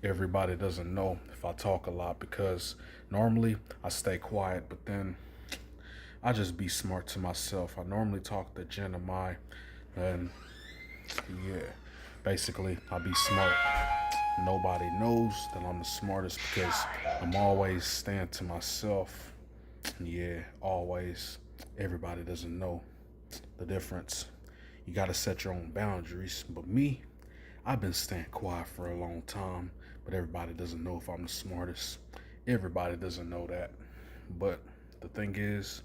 everybody doesn't know if I talk a lot because normally I stay quiet, but then I just be smart to myself. I normally talk to Jen and my, and yeah, basically I be smart. Nobody knows that I'm the smartest because I'm always staying to myself. Yeah, always. Everybody doesn't know the difference. You gotta set your own boundaries. But me, I've been staying quiet for a long time, but everybody doesn't know if I'm the smartest. Everybody doesn't know that. But the thing is,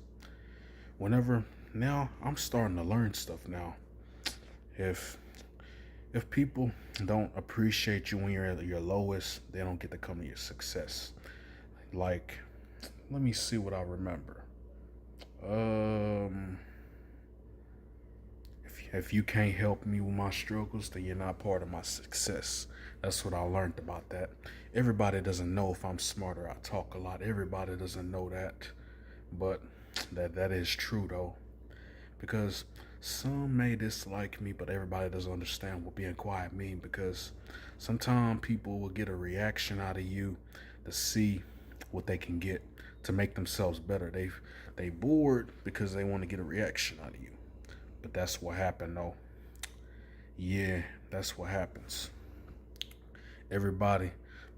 whenever now I'm starting to learn stuff now. If if people don't appreciate you when you're at your lowest, they don't get to come to your success. Like, let me see what I remember. Um, if you can't help me with my struggles, then you're not part of my success. That's what I learned about that. Everybody doesn't know if I'm smart or I talk a lot. Everybody doesn't know that, but that is true though, because some may dislike me, but everybody doesn't understand what being quiet mean. Because sometimes people will get a reaction out of you to see what they can get to make themselves better. They bored because they want to get a reaction out of you. But that's what happened though. Yeah, that's what happens. Everybody.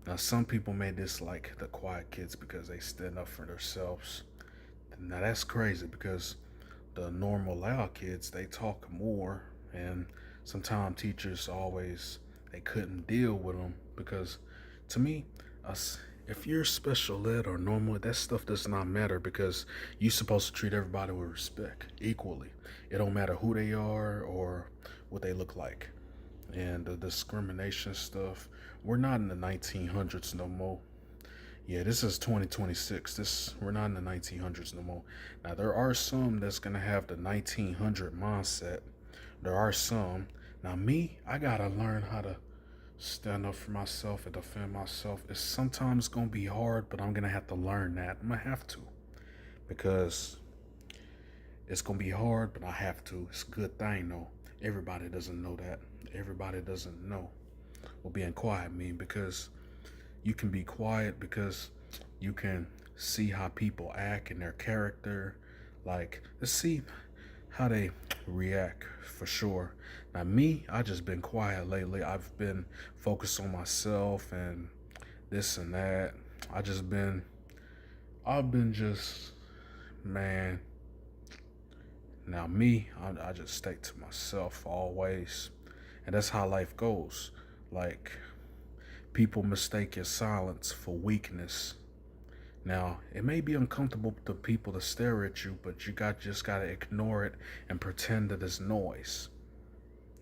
Now some people may dislike the quiet kids because they stand up for themselves. Now that's crazy because the normal loud kids they talk more, and sometimes teachers always they couldn't deal with them because to me, us if you're special ed or normal, that stuff does not matter because you're supposed to treat everybody with respect equally. It don't matter who they are or what they look like. And the discrimination stuff, we're not in the 1900s no more. Yeah, this is 2026. This we're not in the 1900s no more. Now there are some that's gonna have the 1900 mindset. There are some. Now me, I gotta learn how to stand up for myself and defend myself. It's sometimes gonna be hard, but I'm gonna have to learn that. I'm gonna have to because it's gonna be hard, but I have to. It's a good thing though. Everybody doesn't know that. Everybody doesn't know what being quiet mean because you can be quiet because you can see how people act and their character. Like, let's see how they react for sure. Now, me, I just been quiet lately. I've been focused on myself and this and that. I just been, I've been just, man. Now, me, I just stay to myself always. And that's how life goes. Like, people mistake your silence for weakness. Now, it may be uncomfortable to people to stare at you, but just gotta ignore it and pretend that it's noise.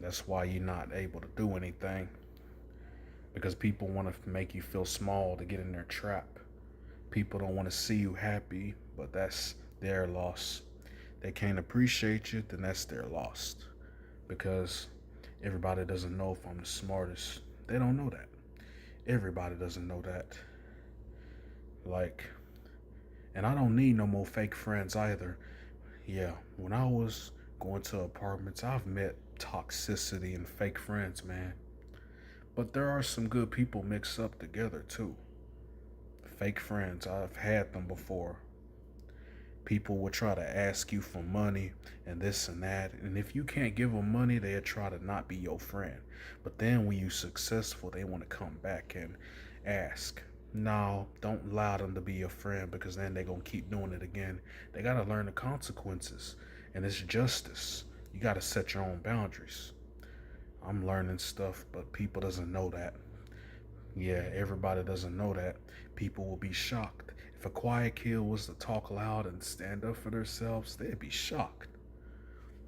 That's why you're not able to do anything. Because people want to make you feel small to get in their trap. People don't want to see you happy, but that's their loss. They can't appreciate you, then that's their loss. Because everybody doesn't know if I'm the smartest. They don't know that. Everybody doesn't know that. Like, and I don't need no more fake friends either. Yeah, when I was going to apartments, I've met toxicity and fake friends, man. But there are some good people mixed up together too. Fake friends, I've had them before. People will try to ask you for money and this and that. And if you can't give them money, they'll try to not be your friend. But then when you're successful, they want to come back and ask. No, don't allow them to be your friend because then they're going to keep doing it again. They got to learn the consequences. And it's justice. You got to set your own boundaries. I'm learning stuff, but people doesn't know that. Yeah, everybody doesn't know that. People will be shocked. If a quiet kid was to talk loud and stand up for themselves, they'd be shocked.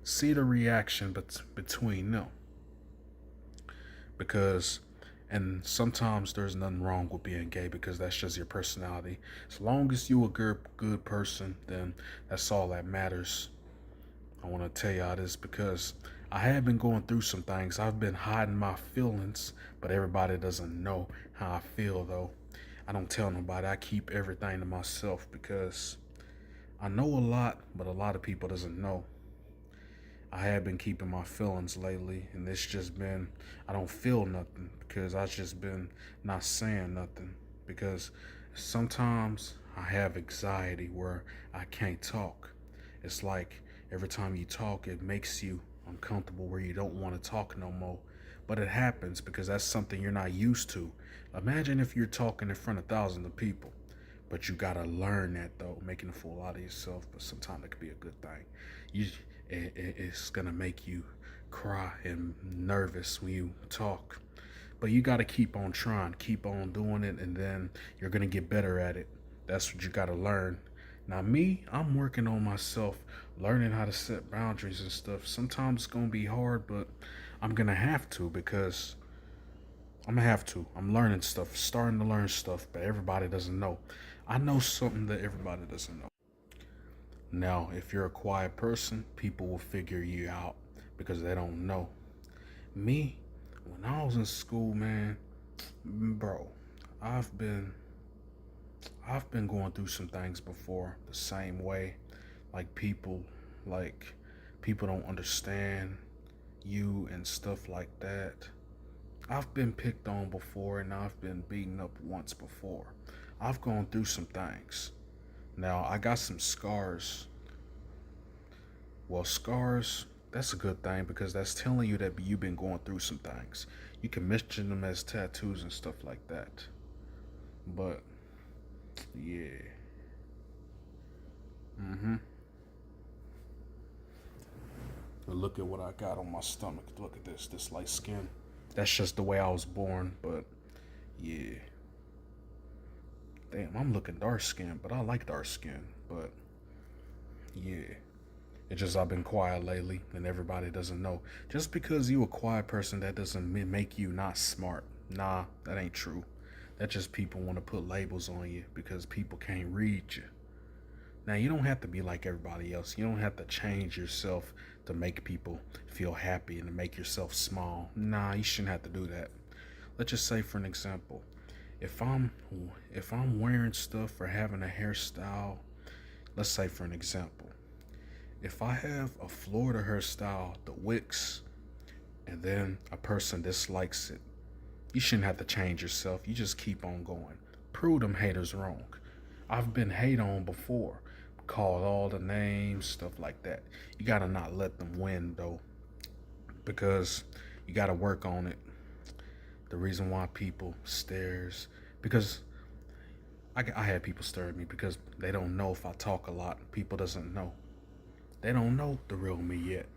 See the reaction between them. Because, and sometimes there's nothing wrong with being gay because that's just your personality. As long as you a good person, then that's all that matters. I want to tell y'all this because I have been going through some things. I've been hiding my feelings, but everybody doesn't know how I feel though. I don't tell nobody. I keep everything to myself because I know a lot, but a lot of people doesn't know. I have been keeping my feelings lately, and it's just been, I don't feel nothing because I've just been not saying nothing. Because sometimes I have anxiety where I can't talk. It's like every time you talk, it makes you uncomfortable where you don't want to talk no more. But it happens because that's something you're not used to. Imagine if you're talking in front of thousands of people. But you gotta learn that though, making a fool out of yourself. But sometimes it could be a good thing. You, it's gonna make you cry and nervous when you talk. But you gotta keep on trying, keep on doing it, and then you're gonna get better at it. That's what you gotta learn. Now, me, I'm working on myself, learning how to set boundaries and stuff. Sometimes it's gonna be hard, but I'm gonna have to because I'm gonna have to. I'm learning stuff, starting to learn stuff, but everybody doesn't know. I know something that everybody doesn't know. Now, if you're a quiet person, people will figure you out because they don't know. Me, when I was in school, man, bro, I've been I've been going through some things before the same way. Like like people don't understand you and stuff like that. I've been picked on before and I've been beaten up once before. I've gone through some things. Now, I got some scars. Well, scars, that's a good thing because that's telling you that you've been going through some things. You can mention them as tattoos and stuff like that. But, yeah. Mm-hmm. But look at what I got on my stomach. Look at this light skin. That's just the way I was born, but yeah. Damn, I'm looking dark skinned, but I like dark skin. But yeah. It's just I've been quiet lately and everybody doesn't know. Just because you a quiet person, that doesn't make you not smart. Nah, that ain't true. That's just people want to put labels on you because people can't read you. Now, you don't have to be like everybody else. You don't have to change yourself to make people feel happy and to make yourself small. Nah, you shouldn't have to do that. Let's just say, for an example, if I'm if I'm wearing stuff or having a hairstyle, let's say for an example, if I have a Florida hairstyle, the wicks, and then a person dislikes it, you shouldn't have to change yourself. You just keep on going. Prove them haters wrong. I've been hate on before, called all the names, stuff like that. You gotta not let them win though, because you gotta work on it. The reason why people stares, because I had people stare at me because they don't know if I talk a lot. People doesn't know. They don't know the real me yet.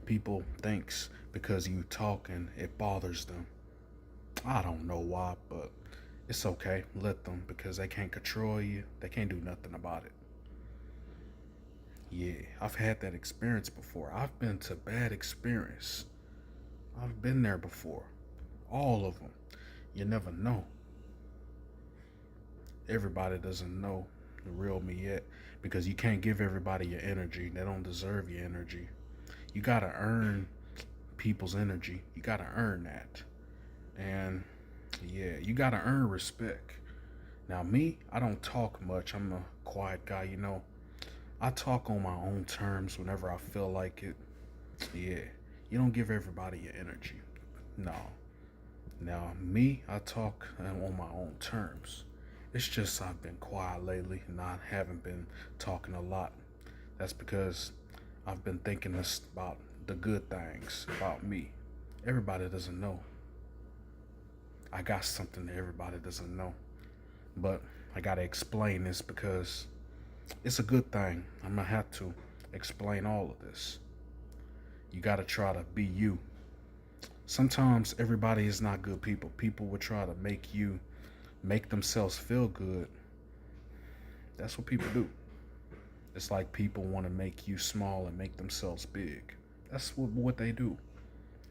People thinks because you talking it bothers them. I don't know why, but it's okay. Let them because they can't control you. They can't do nothing about it. Yeah, I've had that experience before. I've been to bad experience. I've been there before. All of them. You never know. Everybody doesn't know the real me yet because you can't give everybody your energy. They don't deserve your energy. You gotta earn people's energy. You gotta earn that. And yeah, you gotta earn respect. Now, me, I don't talk much. I'm a quiet guy. I talk on my own terms whenever I feel like it. Yeah, you don't give everybody your energy. No. Now, me, I talk on my own terms. It's just I've been quiet lately and I haven't been talking a lot. That's because I've been thinking this about the good things about me. Everybody doesn't know. I got something that everybody doesn't know. But I gotta explain this because it's a good thing. I'm gonna have to explain all of this. You gotta try to be you. Sometimes everybody is not good people. People will try to make themselves feel good. That's what people do. It's like people want to make you small and make themselves big. That's what they do.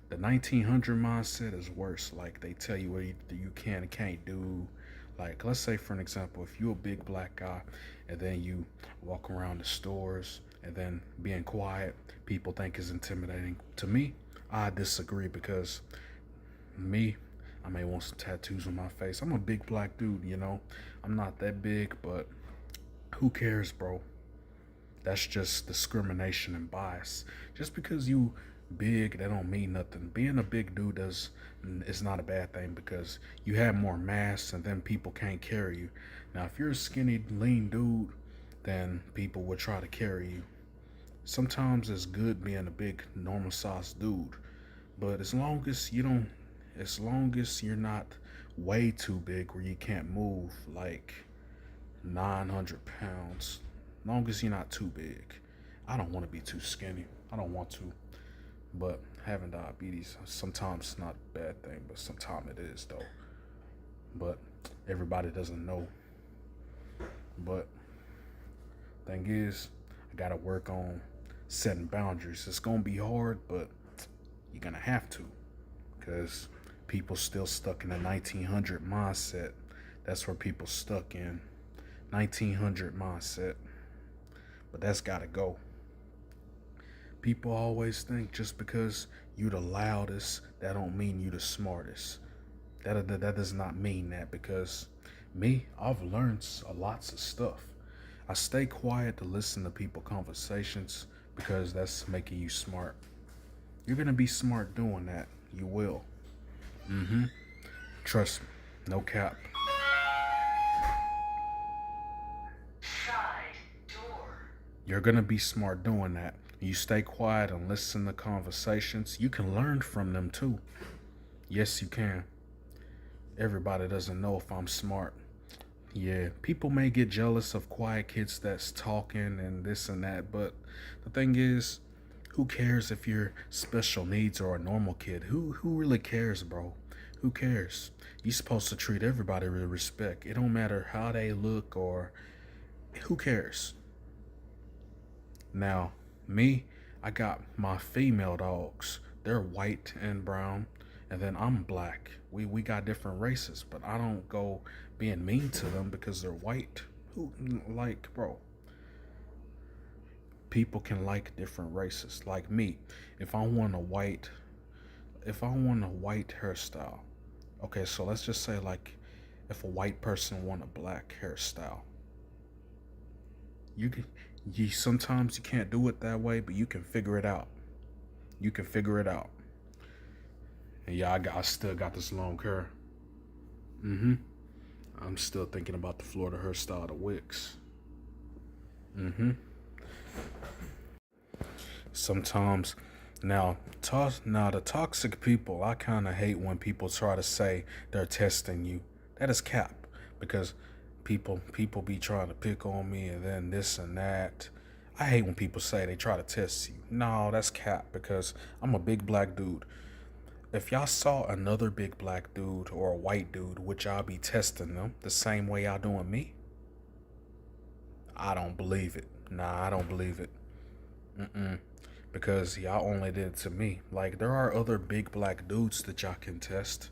The 1900 mindset is worse. Like they tell you what you can and can't do. Like let's say for an example, if you're a big black guy and then you walk around the stores and then being quiet, people think is intimidating. To me, I disagree because me, I may want some tattoos on my face. I'm a big black dude. I'm not that big, but who cares, bro? That's just discrimination and bias. Just because you big, that don't mean nothing. Being a big dude does is not a bad thing because you have more mass and then people can't carry you. Now, if you're a skinny, lean dude, then people will try to carry you. Sometimes it's good being a big, normal sized dude, but as long as you're not way too big where you can't move, like 900 pounds, as long as you're not too big. I don't want to be too skinny. I don't want to. But having diabetes sometimes not a bad thing, but sometimes it is though. But everybody doesn't know. But thing is, I gotta work on setting boundaries. It's gonna be hard, but you're gonna have to, because people still stuck in the 1900 mindset. That's where people stuck in 1900 mindset. But that's gotta go. People always think just because you the loudest, that don't mean you the smartest. That does not mean that, because me, I've learned lots of stuff. I stay quiet to listen to people conversations because that's making you smart. You're gonna be smart doing that. You will. Mm-hmm. Trust me. No cap. Side door. You're gonna be smart doing that. You stay quiet and listen to conversations. You can learn from them too. Yes, you can. Everybody doesn't know if I'm smart. Yeah, people may get jealous of quiet kids that's talking and this and that, but the thing is, who cares if you're special needs or a normal kid? Who really cares, bro? Who cares? You're supposed to treat everybody with respect. It don't matter how they look or who cares. Now, me, I got my female dogs. They're white and brown, and then I'm black. We got different races, but I don't go being mean to them because they're white. Who, like, bro? People can like different races. Like me, if I want a white, if I want a white hairstyle, okay, so let's just say like, if a white person want a black hairstyle, you can, you sometimes you can't do it that way, but you can figure it out. You can figure it out. And yeah, I still got this long hair. Mm-hmm. I'm still thinking about the Florida hairstyle, the wicks. Mm-hmm. Sometimes, now the toxic people, I kind of hate when people try to say they're testing you. That is cap, because people be trying to pick on me and then this and that. I hate when people say they try to test you. No, that's cap, because I'm a big black dude. If y'all saw another big black dude or a white dude, would y'all be testing them the same way y'all doing me? I don't believe it. Nah, I don't believe it. Mm-mm. Because y'all only did it to me. Like, there are other big black dudes that y'all can test.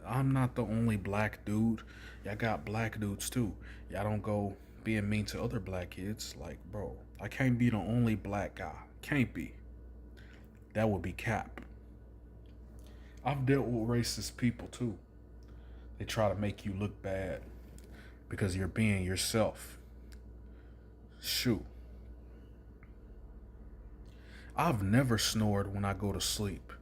I'm not the only black dude. Y'all got black dudes too. Y'all don't go being mean to other black kids. Like, bro, I can't be the only black guy. Can't be. That would be cap. I've dealt with racist people too. They try to make you look bad because you're being yourself. Shoot. I've never snored when I go to sleep.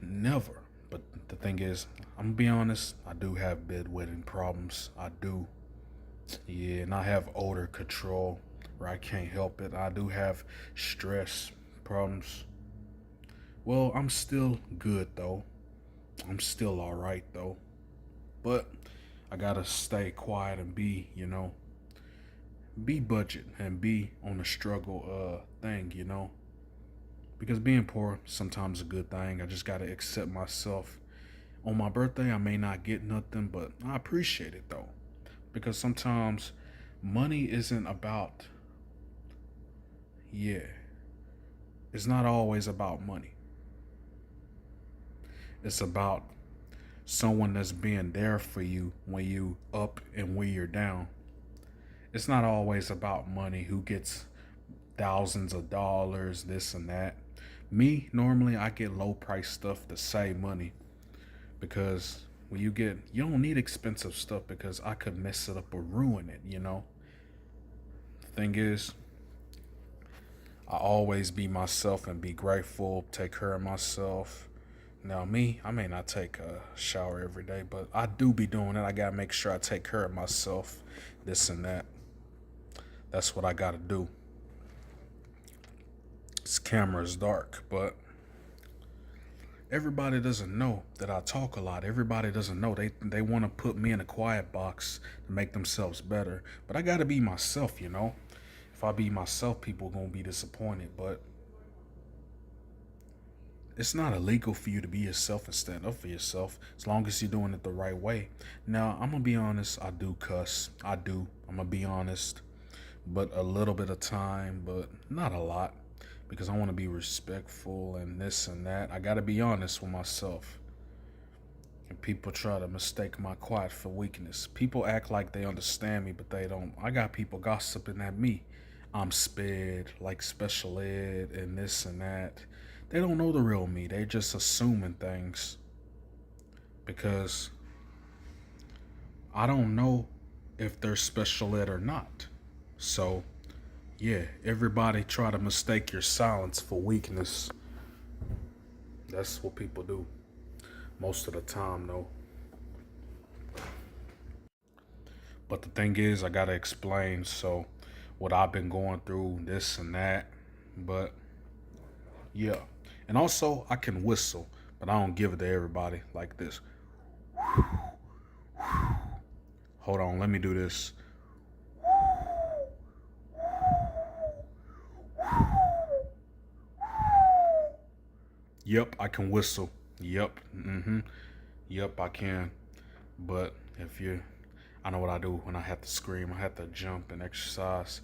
Never. But the thing is, I'm gonna be honest, I do have bedwetting problems. I do. Yeah, and I have odor control where I can't help it. I do have stress problems. Well, I'm still good though. I'm still alright though. But I gotta stay quiet and be budget and be on a struggle thing. Because being poor sometimes is a good thing. I just gotta accept myself. On my birthday I may not get nothing, but I appreciate it though. Because sometimes money isn't about, yeah, it's not always about money. It's about someone that's being there for you when you up and when you're down. It's not always about money, who gets thousands of dollars, this and that. Me, normally I get low price stuff to save money, because when you don't need expensive stuff because I could mess it up or ruin it. The thing is, I always be myself and be grateful, take care of myself. Now, me, I may not take a shower every day, but I do be doing it. I gotta make sure I take care of myself, this and that. That's what I gotta do. This camera is dark, but everybody doesn't know that I talk a lot. Everybody doesn't know. They want to put me in a quiet box to make themselves better. But I gotta be myself, you know. If I be myself, people gonna be disappointed. But it's not illegal for you to be yourself and stand up for yourself as long as you're doing it the right way. Now, I'm gonna be honest, I do cuss. I do. I'm gonna be honest. But a little bit of time, but not a lot. Because I want to be respectful and this and that. I gotta be honest with myself. And people try to mistake my quiet for weakness. People act like they understand me, but they don't. I got people gossiping at me. I'm sped, like special ed, and this and that. They don't know the real me. They just assuming things because I don't know if they're special ed or not. So, yeah, everybody try to mistake your silence for weakness. That's what people do most of the time, though. But the thing is, I gotta explain. So, what I've been going through, this and that. But yeah, and also I can whistle, but I don't give it to everybody like this. Hold on, let me do this. Yep, I can whistle. Yep, yep, I can. But if you, I know what I do when I have to scream. I have to jump and exercise.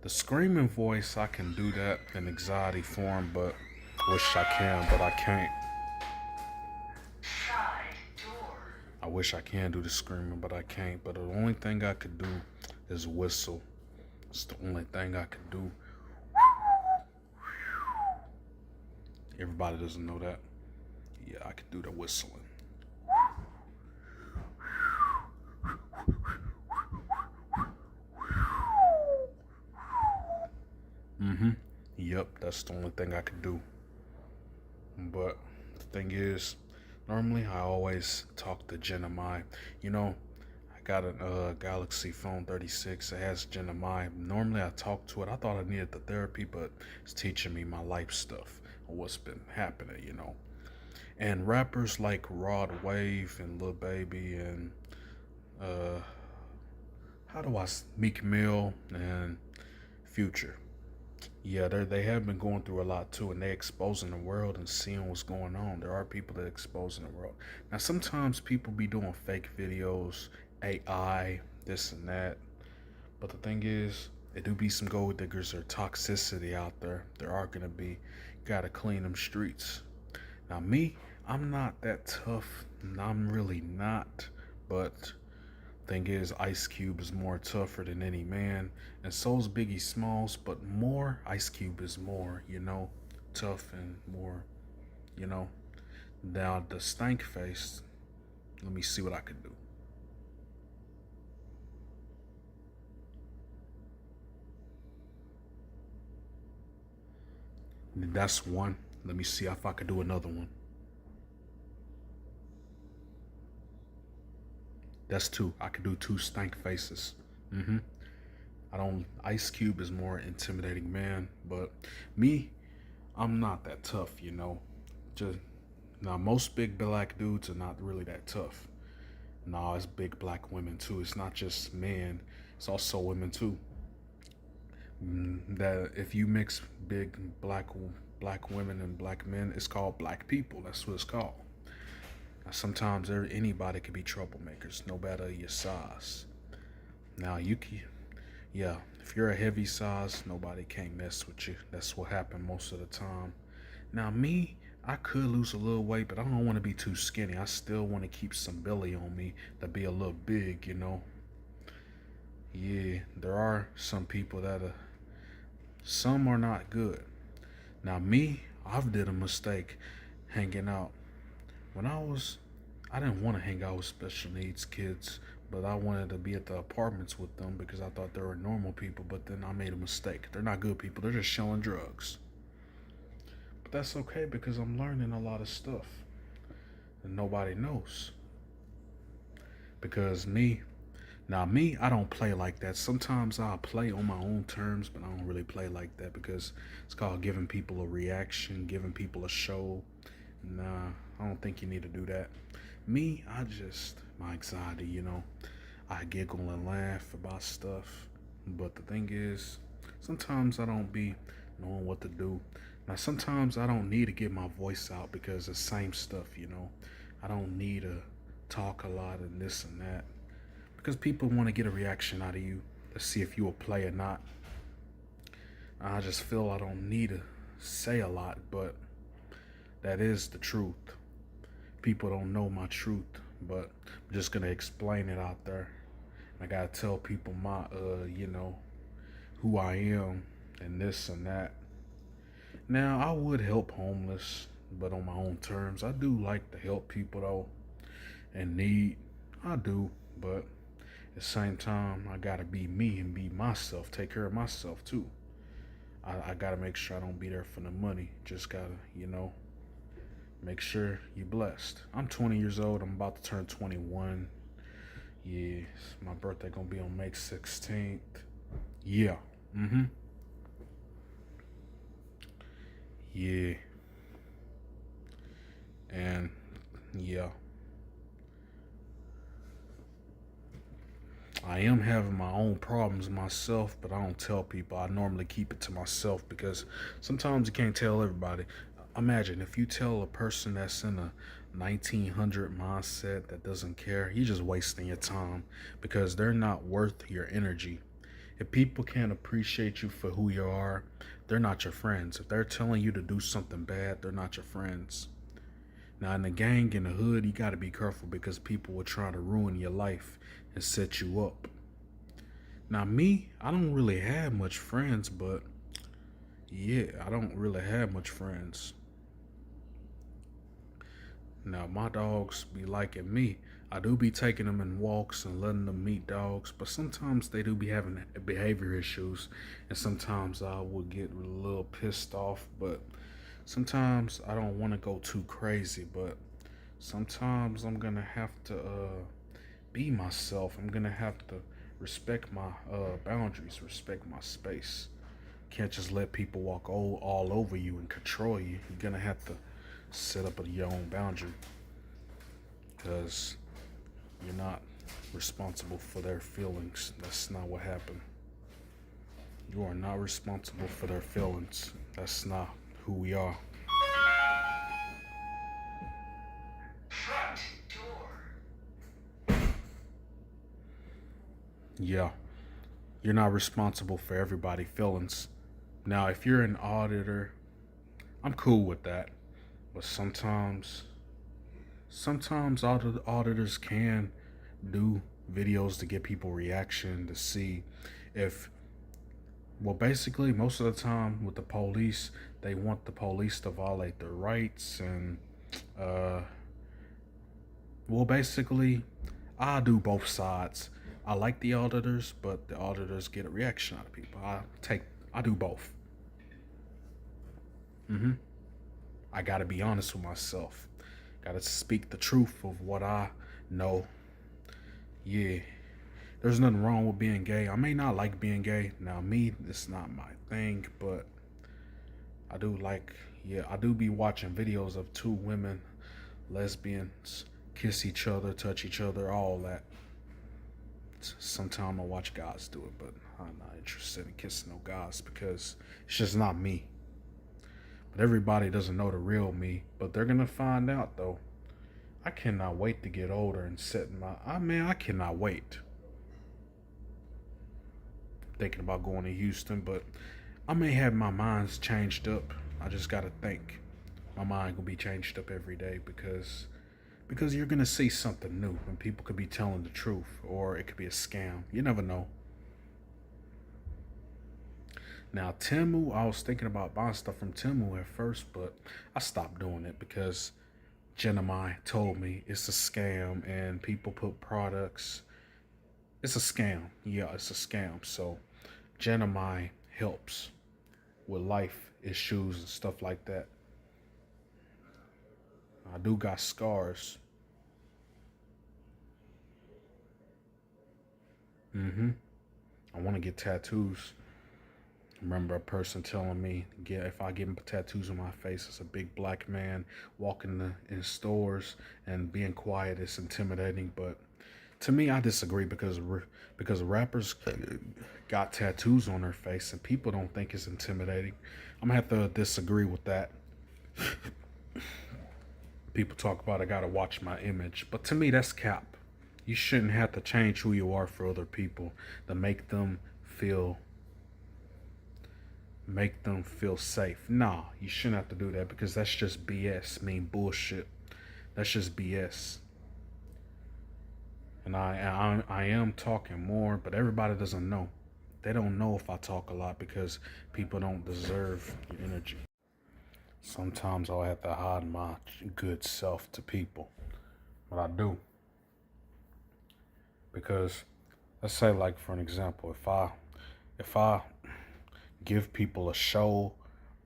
The screaming voice, I can do that in anxiety form, but wish I can, but I can't. I wish I can do the screaming, but I can't. But the only thing I could do is whistle. It's the only thing I could do. Everybody doesn't know that. Yeah, I can do the whistling. Yep, that's the only thing I could do. But the thing is, normally I always talk to Gemini. You know, I got a Galaxy Phone 36. It has Gemini. Normally I talk to it. I thought I needed the therapy, but it's teaching me my life stuff and what's been happening, you know. And rappers like Rod Wave and Lil Baby and uh, Meek Mill and Future. Yeah, they have been going through a lot too, and they exposing the world and seeing what's going on. There are people that exposing the world. Now, sometimes people be doing fake videos, AI, this and that. But the thing is, there do be some gold diggers or toxicity out there. There are gonna be. Gotta clean them streets. Now, me, I'm not that tough. I'm really not. But thing is, Ice Cube is more tougher than any man, and so's Biggie Smalls, but more Ice Cube is more, you know, tough and more, you know. Now the stank face, let me see what I can do. That's one. Let me see if I could do another one. That's two. I could do two stank faces. I don't. Ice Cube is more intimidating man, but me, I'm not that tough, you know. Just now, most big black dudes are not really that tough. Nah, it's big black women too. It's not just men; it's also women too. That if you mix big black women and black men, it's called black people. That's what it's called. Now, sometimes anybody could be troublemakers, no matter your size. Now you can, yeah, if you're a heavy size, nobody can't mess with you. That's what happened most of the time. Now me, I could lose a little weight, but I don't want to be too skinny. I still want to keep some belly on me to be a little big, you know. Yeah, there are some people that some are not good. Now me, I've did a mistake hanging out. When I didn't want to hang out with special needs kids, but I wanted to be at the apartments with them because I thought they were normal people, but then I made a mistake. They're not good people, they're just selling drugs. But that's okay because I'm learning a lot of stuff and nobody knows. Because me, I don't play like that. Sometimes I'll play on my own terms, but I don't really play like that because it's called giving people a reaction, giving people a show. Nah, I don't think you need to do that. My anxiety, I giggle and laugh about stuff. But the thing is, sometimes I don't be knowing what to do. Now, sometimes I don't need to get my voice out because the same stuff. I don't need to talk a lot and this and that because people want to get a reaction out of you to see if you will play or not. I just feel I don't need to say a lot, but that is the truth. People don't know my truth, but I'm just gonna explain it out there. I gotta tell people who I am and this and that. Now, I would help homeless, but on my own terms. I do like to help people though in need. I do, but at the same time, I gotta be me and be myself, take care of myself too. I gotta make sure I don't be there for the money. Just gotta, make sure you're blessed. I'm 20 years old. I'm about to turn 21. Yeah, my birthday gonna be on May 16th. Yeah. Mm-hmm. Yeah. And yeah, I am having my own problems myself, but I don't tell people. I normally keep it to myself because sometimes you can't tell everybody. Imagine if you tell a person that's in a 1900 mindset that doesn't care, you're just wasting your time because they're not worth your energy. If people can't appreciate you for who you are, they're not your friends. If they're telling you to do something bad, they're not your friends. Now, in the gang, in the hood, you got to be careful because people will try to ruin your life and set you up. Now, I don't really have much friends, but yeah, I don't really have much friends. Now, my dogs be liking me. I do be taking them in walks and letting them meet dogs, but sometimes they do be having behavior issues, and sometimes I would get a little pissed off, but sometimes I don't want to go too crazy, but sometimes I'm gonna have to be myself. I'm gonna have to respect my boundaries, respect my space. Can't just let people walk all over you and control you. You're gonna have to set up your own boundary because you're not responsible for their feelings. That's not what happened. You are not responsible for their feelings. That's not who we are. Front door. Yeah, you're not responsible for everybody's feelings. Now, if you're an auditor, I'm cool with that. But sometimes auditors can do videos to get people reaction to see if, well, basically, most of the time with the police, they want the police to violate their rights. And, uh, well, basically, I do both sides. I like the auditors, but the auditors get a reaction out of people. I do both. Mm-hmm. I gotta be honest with myself. Gotta speak the truth of what I know. Yeah, there's nothing wrong with being gay. I may not like being gay. Now, it's not my thing, but I do like, yeah, I do be watching videos of two women, lesbians, kiss each other, touch each other, all that. Sometimes I watch guys do it, but I'm not interested in kissing no guys because it's just not me. But everybody doesn't know the real me, but they're gonna find out though. I cannot wait to get older and set I cannot wait. Thinking about going to Houston, but I may have my minds changed up. I just gotta think. My mind gonna be changed up every day because you're gonna see something new and people could be telling the truth or it could be a scam. You never know. Now, Temu, I was thinking about buying stuff from Temu at first, but I stopped doing it because Jenamai told me it's a scam and people put products It's a scam. Yeah, it's a scam. So Genomine helps with life issues and stuff like that. I do got scars. Mm-hmm. I want to get tattoos. I remember a person telling me, if I get tattoos on my face, it's a big black man walking in stores and being quiet is intimidating. But to me, I disagree because rappers got tattoos on their face and people don't think it's intimidating. I'm gonna have to disagree with that. People talk about I gotta watch my image, but to me, that's cap. You shouldn't have to change who you are for other people to feel make them feel safe. Nah, you shouldn't have to do that because that's just BS. Bullshit. That's just BS. And I am talking more, but everybody doesn't know. They don't know if I talk a lot because people don't deserve your energy. Sometimes I'll have to hide my good self to people, but I do because let's say, like for an example, if I give people a show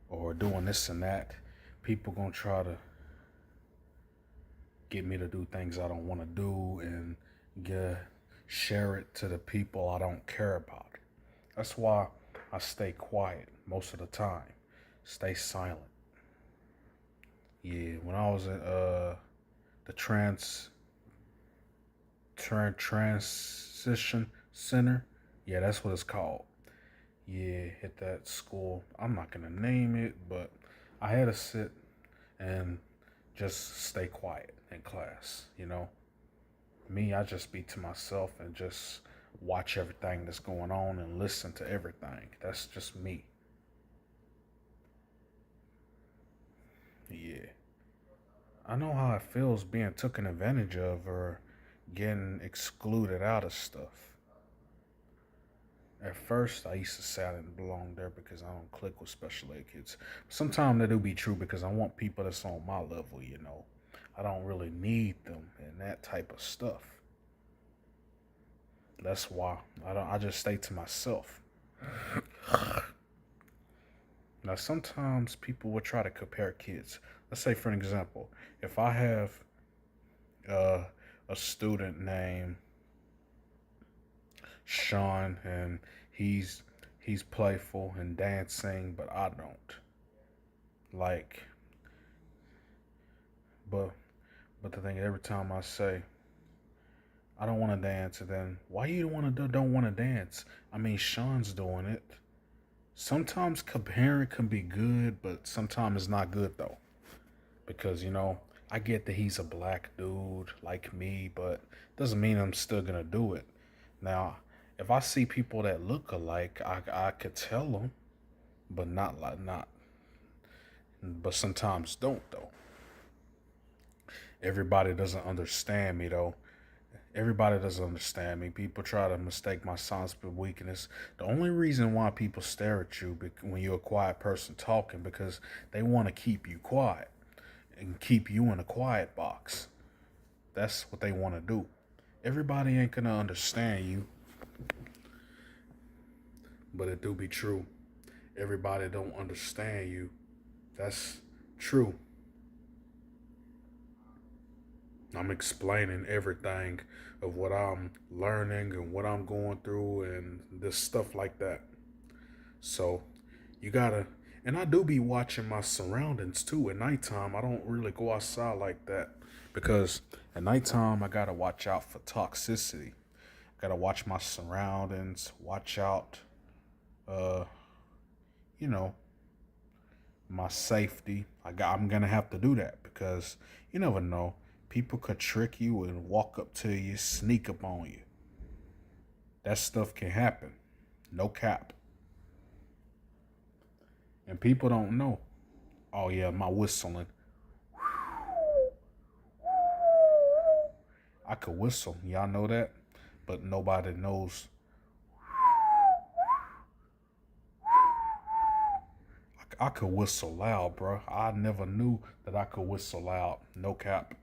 or doing this and that, people gonna try to get me to do things I don't want to do and share it to the people I don't care about. That's why I stay quiet most of the time. Stay silent. Yeah, when I was at the transition center, yeah, that's what it's called. Yeah, at that school. I'm not gonna name it, but I had to sit and just stay quiet in class. Me, I just be to myself and just watch everything that's going on and listen to everything. That's just me. Yeah. I know how it feels being taken advantage of or getting excluded out of stuff. At first, I used to say I didn't belong there because I don't click with special ed kids. Sometimes that do be true because I want people that's on my level. I don't really need them and that type of stuff. That's why I just stay to myself. Now, sometimes people will try to compare kids. Let's say, for an example, if I have uh, a student named Sean and he's playful and dancing, but I don't like. But but the thing, every time I say I don't want to dance, and then why you don't want to dance? I mean, Sean's doing it. Sometimes comparing can be good, but sometimes it's not good though. Because I get that he's a black dude like me, but doesn't mean I'm still gonna do it. Now, if I see people that look alike, I could tell them, but but sometimes don't though. Everybody doesn't understand me though. Everybody doesn't understand me. People try to mistake my silence for weakness. The only reason why people stare at you when you're a quiet person talking because they want to keep you quiet and keep you in a quiet box. That's what they want to do. Everybody ain't gonna understand you, but it do be true. Everybody don't understand you. That's true. I'm explaining everything of what I'm learning and what I'm going through and this stuff like that. So you gotta, and I do be watching my surroundings too. At nighttime, I don't really go outside like that because at nighttime I gotta watch out for toxicity. I gotta watch my surroundings, watch out, uh, you know, my safety. I'm gonna have to do that because you never know. People could trick you and walk up to you, sneak up on you. That stuff can happen. No cap. And people don't know. Oh yeah, my whistling. I could whistle. Y'all know that? But nobody knows. I could whistle loud, bro. I never knew that I could whistle loud. No cap.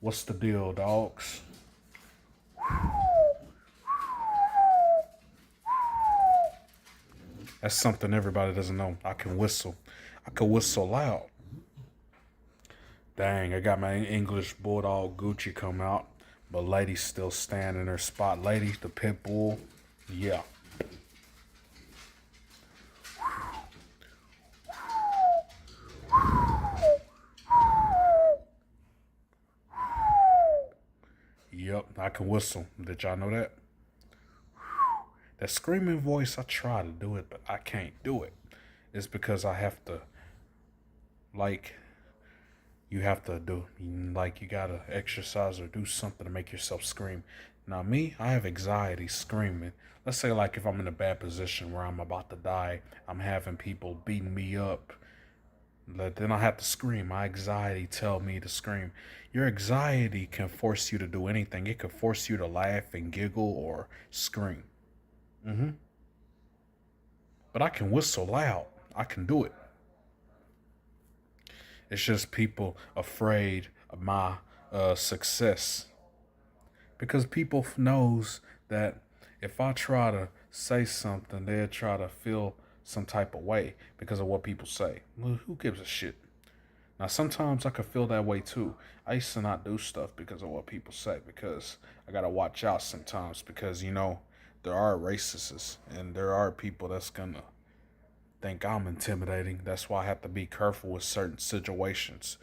What's the deal, dogs? That's something everybody doesn't know. I can whistle. I can whistle loud. Dang, I got my English bulldog Gucci come out, but Lady's still standing in her spot. Lady, the pit bull, yeah. Yep, I can whistle. Did y'all know that? That screaming voice, I try to do it, but I can't do it. It's because I have to, like, you have to do, like, you gotta exercise or do something to make yourself scream. Now, me, I have anxiety screaming. Let's say, like, if I'm in a bad position where I'm about to die, I'm having people beating me up, then I have to scream. My anxiety tell me to scream. Your anxiety can force you to do anything. It can force you to laugh and giggle or scream. Mm-hmm. But I can whistle loud. I can do it. It's just people afraid of my success because people knows that if I try to say something, they'll try to feel some type of way because of what people say. Well, who gives a shit? Now, sometimes I could feel that way too. I used to not do stuff because of what people say because I gotta watch out sometimes because there are racists and there are people that's gonna think I'm intimidating. That's why I have to be careful with certain situations.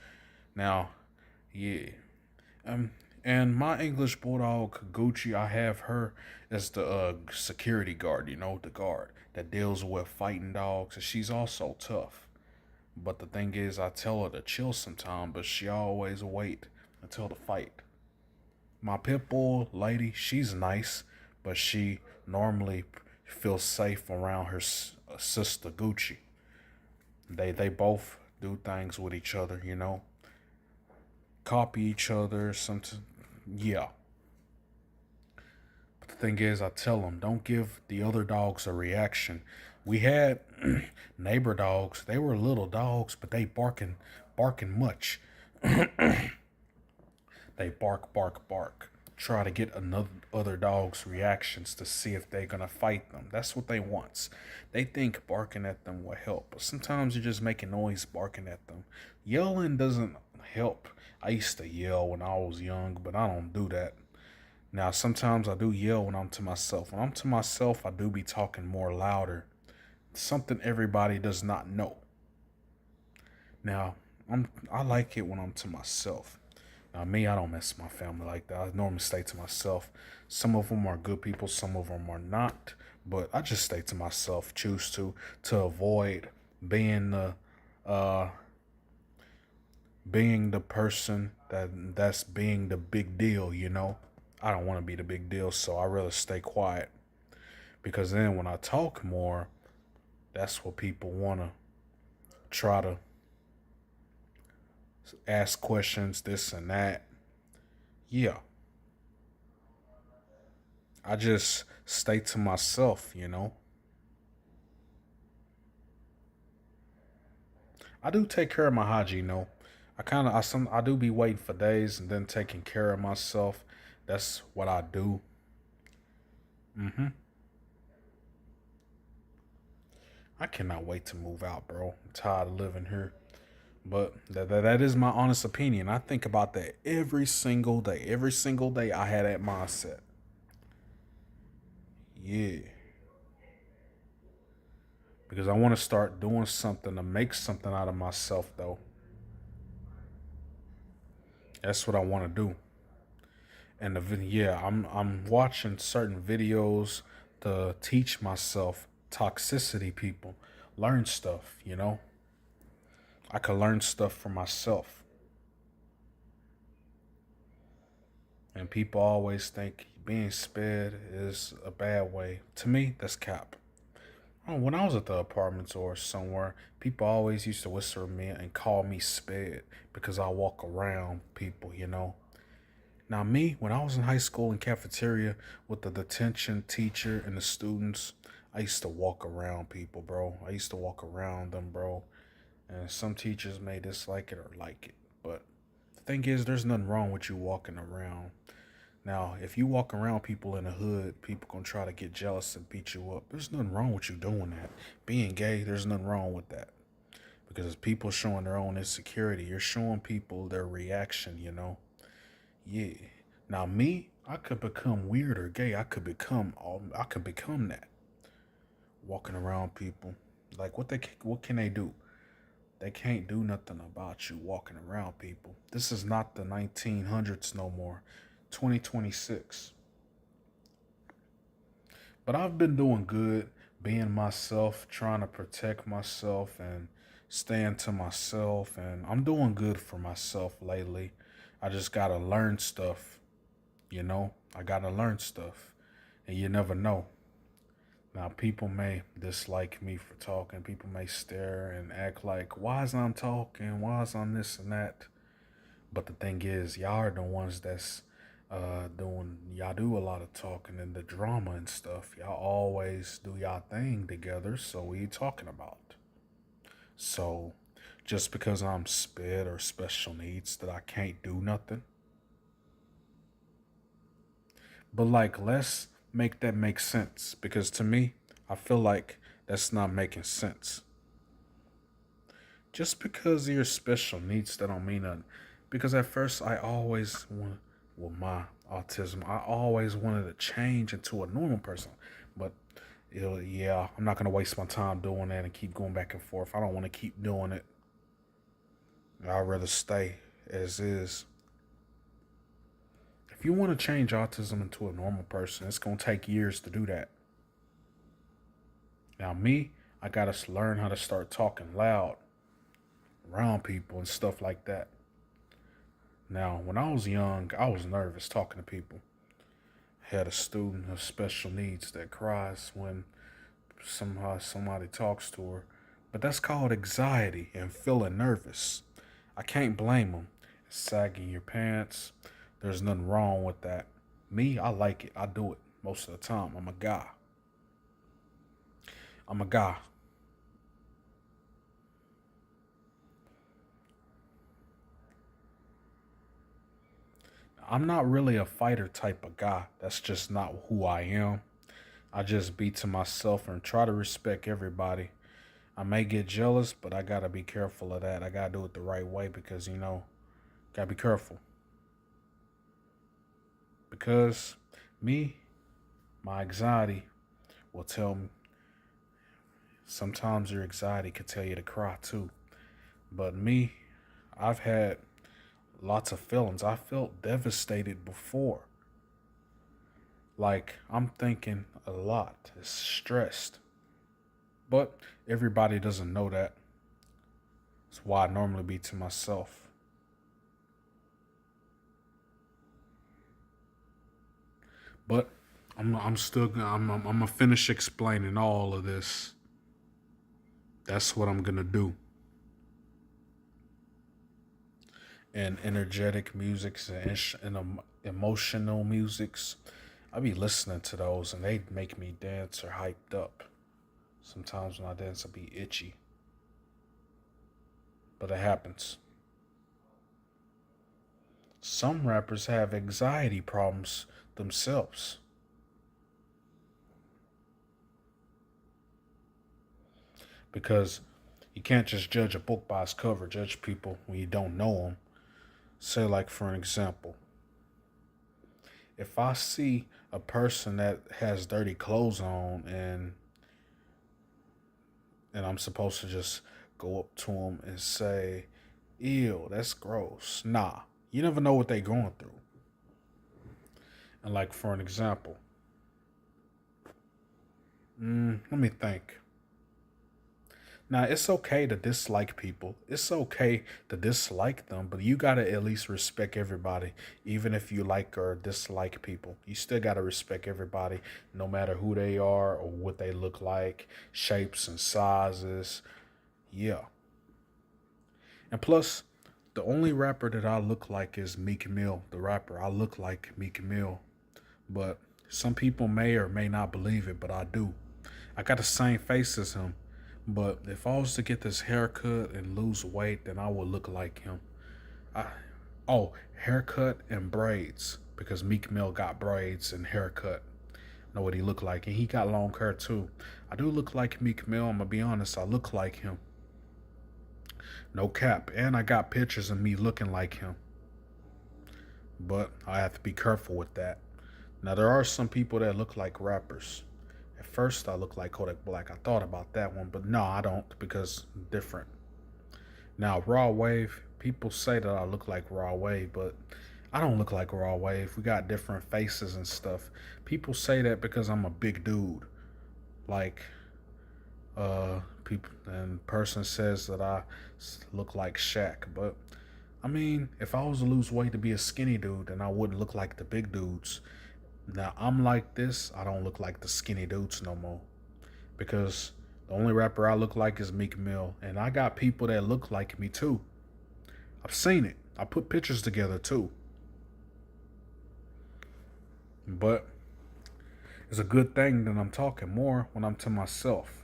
Now, yeah. Um, and my English bulldog Gucci, I have her as the security guard. The guard that deals with fighting dogs, and she's also tough. But the thing is, I tell her to chill sometime, but she always wait until the fight. My pit bull lady, she's nice, but she normally feels safe around her sister Gucci. They both do things with each other. Copy each other. Sometimes, yeah. But the thing is, I tell them don't give the other dogs a reaction. We had neighbor dogs. They were little dogs, but they barking much. They bark, bark, bark. Try to get another other dog's reactions to see if they're gonna fight them. That's what they want. They think barking at them will help, but sometimes you're just making noise barking at them. Yelling doesn't help. I used to yell when I was young, but I don't do that. Now sometimes I do yell when I'm to myself. When I'm to myself, I do be talking more louder. Something everybody does not know. Now, I like it when I'm to myself. Now, me, I don't mess with my family like that. I normally stay to myself. Some of them are good people, some of them are not. But I just stay to myself, choose to avoid being the uh being the person that's being the big deal. I don't want to be the big deal, so I rather stay quiet. Because then when I talk more, that's what people want to try to ask questions, this and that. Yeah, I just stay to myself. I do take care of my hygiene. I do be waiting for days and then taking care of myself. That's what I do. Mm-hmm. I cannot wait to move out, bro. I'm tired of living here. But that is my honest opinion. I think about that every single day. Every single day I had that mindset. Yeah. Because I want to start doing something to make something out of myself, though. That's what I want to do. And yeah, I'm watching certain videos to teach myself toxicity. People learn stuff. I could learn stuff for myself. And people always think being sped is a bad way. To me, that's cap. Oh, when I was at the apartments or somewhere, people always used to whisper at me and call me sped because I walk around people. Now, me, when I was in high school in cafeteria with the detention teacher and the students, I used to walk around people, bro. I used to walk around them, bro. And some teachers may dislike it or like it. But the thing is, there's nothing wrong with you walking around. Now, if you walk around people in the hood, people gonna try to get jealous and beat you up. There's nothing wrong with you doing that. Being gay, there's nothing wrong with that. Because as people showing their own insecurity, you're showing people their reaction, you know? Yeah. Now me, I could become weird or gay. I could become that. Walking around people. Like what can they do? They can't do nothing about you walking around people. This is not the 1900s no more. 2026. But I've been doing good being myself, trying to protect myself and staying to myself. And I'm doing good for myself lately. I just got to learn stuff, you know? I got to learn stuff. And you never know. Now, people may dislike me for talking. People may stare and act like, why is I'm talking? Why is I'm this and that? But the thing is, y'all are the ones that's y'all do a lot of talking and the drama and stuff. Y'all always do y'all thing together, so what are you talking about? So just because I'm sped or special needs that I can't do nothing. But like let's make that make sense because to me, I feel like that's not making sense. Just because you're special needs that don't mean nothing. Because at first I always want with my autism, I always wanted to change into a normal person. But yeah, I'm not gonna waste my time doing that and keep going back and forth. I don't want to keep doing it. I'd rather stay as is. If you want to change autism into a normal person, it's gonna take years to do that. Now me, I gotta learn how to start talking loud around people and stuff like that. Now, when I was young, I was nervous talking to people. I had a student of special needs that cries when somehow somebody talks to her. But that's called anxiety and feeling nervous. I can't blame them. It's sagging your pants. There's nothing wrong with that. Me, I like it. I do it most of the time. I'm a guy. I'm a guy. I'm not really a fighter type of guy. That's just not who I am. I just be to myself and try to respect everybody. I may get jealous, but I gotta be careful of that. I gotta do it the right way because gotta be careful. Because me, my anxiety will tell me sometimes your anxiety could tell you to cry too. But me, I've had lots of feelings. I felt devastated before. Like I'm thinking a lot, stressed. But everybody doesn't know that. That's why I normally be to myself. But I'm gonna finish explaining all of this. That's what I'm gonna do. And energetic musics and emotional musics, I be listening to those and they make me dance or hyped up. Sometimes when I dance, I be itchy, but it happens. Some rappers have anxiety problems themselves because you can't just judge a book by its cover, judge people when you don't know them. Say, like, for an example, if I see a person that has dirty clothes on and I'm supposed to just go up to them and say, ew, that's gross. Nah, you never know what they're going through. And, like, for an example, let me think. Now, it's okay to dislike people. It's okay to dislike them, but you gotta at least respect everybody, even if you like or dislike people. You still gotta respect everybody, no matter who they are or what they look like, shapes and sizes. Yeah. And plus, the only rapper that I look like is Meek Mill, the rapper. I look like Meek Mill. But some people may or may not believe it, but I do. I got the same face as him. But if I was to get this haircut and lose weight, then I would look like him. I Oh, haircut and braids because Meek Mill got braids and haircut. Know what he looked like, and he got long hair too. I do look like Meek Mill. I'm gonna be honest. I look like him. No cap. And I got pictures of me looking like him. But I have to be careful with that. Now there are some people that look like rappers. At first I look like Kodak Black. I thought about that one, but no, I don't because I'm different. Now Raw Wave, people say that I look like Raw Wave, but I don't look like Raw Wave. We got different faces and stuff. People say that because I'm a big dude. Like people and person says that I look like Shaq, but I mean, if I was to lose weight to be a skinny dude, then I wouldn't look like the big dudes. Now I'm like this, I don't look like the skinny dudes no more. Because the only rapper I look like is Meek Mill. And I got people that look like me too. I've seen it. I put pictures together too. But it's a good thing that I'm talking more when I'm to myself.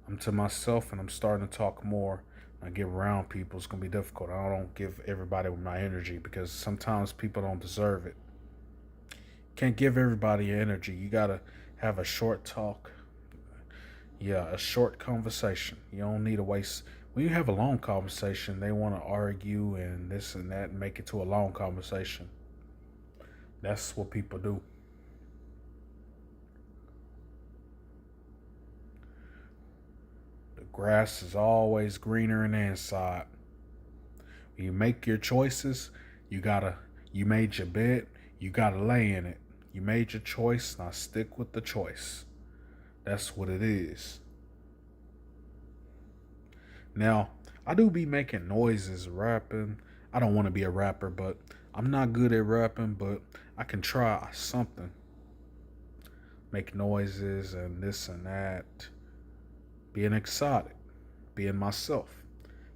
I'm to myself and I'm starting to talk more. When I get around people, it's going to be difficult. I don't give everybody my energy because sometimes people don't deserve it. Can't give everybody your energy. You got to have a short talk. Yeah, a short conversation. You don't need to waste. When you have a long conversation, they want to argue and this and that and make it to a long conversation. That's what people do. The grass is always greener on the inside. When you make your choices, you gotta. You made your bed. You gotta lay in it. You made your choice. Now stick with the choice. That's what it is. Now, I do be making noises rapping. I don't want to be a rapper, but I'm not good at rapping, but I can try something. Make noises and this and that. Being excited. Being myself.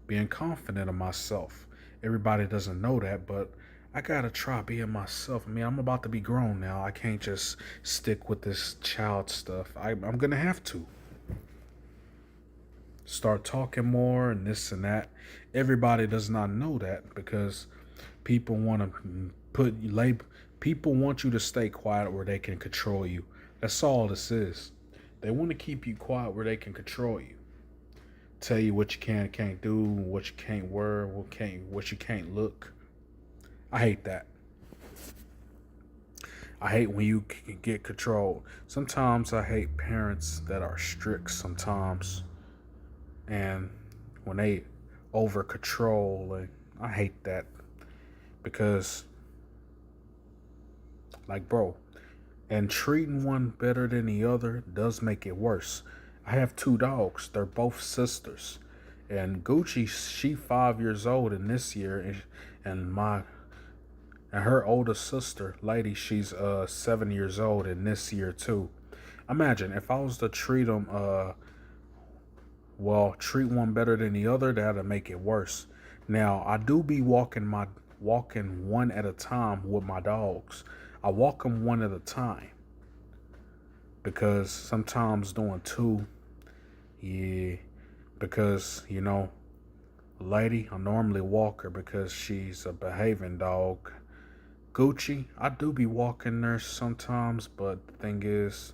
Being confident of myself. Everybody doesn't know that, but I gotta try being myself. I mean, I'm about to be grown now. I can't just stick with this child stuff. I'm gonna have to start talking more and this and that. Everybody does not know that because people want to put label. People want you to stay quiet where they can control you. That's all this is. They want to keep you quiet where they can control you. Tell you what you can and can't do, what you can't wear, what you can't look. I hate that. I hate when you get controlled. Sometimes I hate parents that are strict sometimes. And when they over control, and I hate that because, like, bro, and treating one better than the other does make it worse. I have two dogs. They're both sisters, and Gucci, she 5 years old in this year, and her older sister, lady, she's 7 years old in this year too. Imagine if I was to treat them treat one better than the other, that'll make it worse. Now, I do be walking one at a time with my dogs. I walk them one at a time because sometimes doing two, yeah, because lady, I normally walk her because she's a behaving dog. Gucci, I do be walking her sometimes, but the thing is,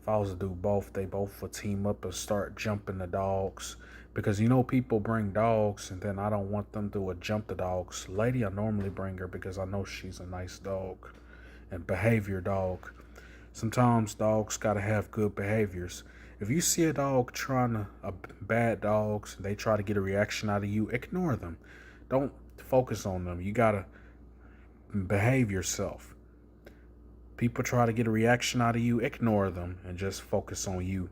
if I was to do both, they both would team up and start jumping the dogs. Because people bring dogs and then I don't want them to jump the dogs. Lady, I normally bring her because I know she's a nice dog and behavior dog. Sometimes dogs gotta have good behaviors. If you see a dog bad dogs, they try to get a reaction out of you, ignore them. Don't focus on them. You gotta behave yourself. People try to get a reaction out of you, ignore them and just focus on you.